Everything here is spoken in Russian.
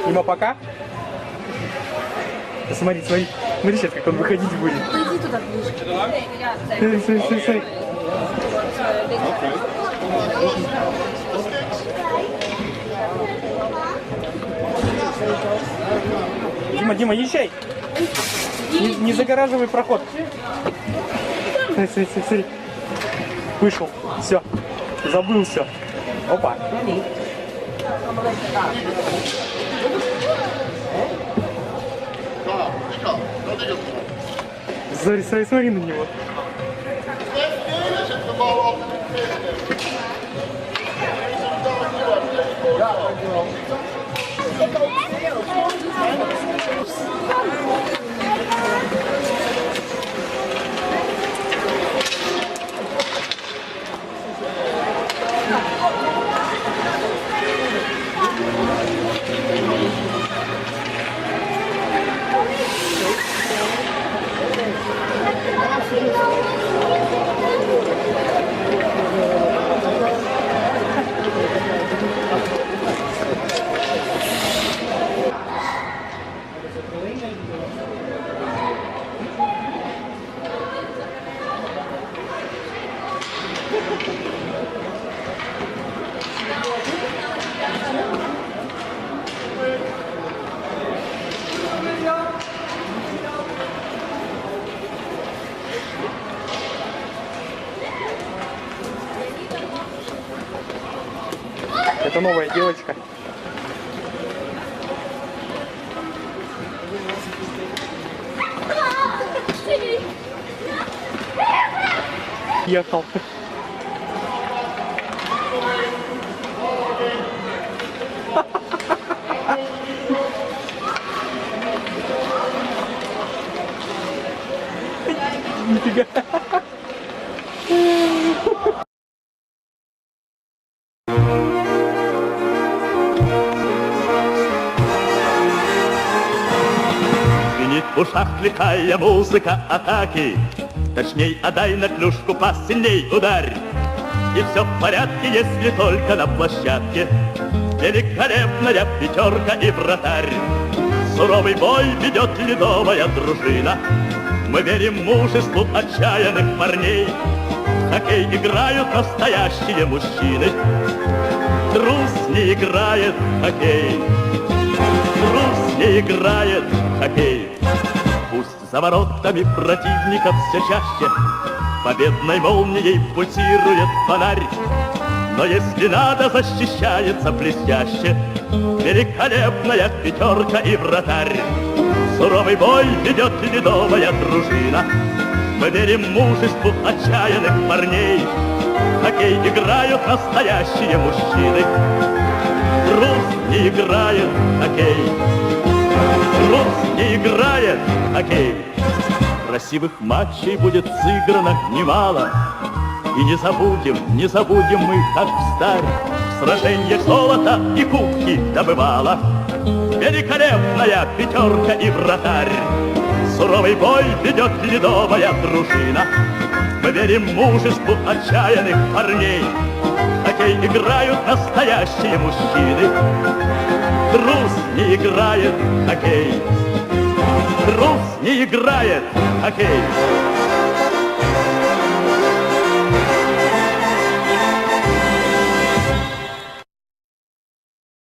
Дима, пока. Смотри, смотри. Смотри сейчас, как он выходить будет. Иди туда ближе. Смотри, смотри, смотри, смотри. Дима, Дима, езжай. Не загораживай проход. Смотри, смотри, смотри, смотри. Вышел. Все. Забыл все. Опа. Смотри, смотри, смотри на него. Это новая девочка. Ехал. Нифига. В ушах лихая музыка атаки, точней, отдай на клюшку пас, сильней ударь. И все в порядке, если только на площадке великолепная пятерка и вратарь. Суровый бой ведет ледовая дружина. Мы верим мужеству отчаянных парней. В хоккей играют настоящие мужчины. Трус не играет в хоккей. Трус не играет в хоккей. Пусть за воротами противников все чаще победной молнией пульсирует фонарь. Но если надо, защищается блестяще великолепная пятерка и вратарь. Суровый бой ведет ледовая дружина. Мы верим мужеству отчаянных парней. В хоккей играют настоящие мужчины. Трус не играет в хоккей. Трус не играет в хоккей. Красивых матчей будет сыграно немало. И не забудем мы, как встарь в сражениях золота и кубки добывала великолепная пятерка и вратарь. Суровый бой ведет ледовая дружина. Мы верим мужеству отчаянных парней. В хоккей играют настоящие мужчины. Трус не играет в хоккей. Трус не играет в хоккей.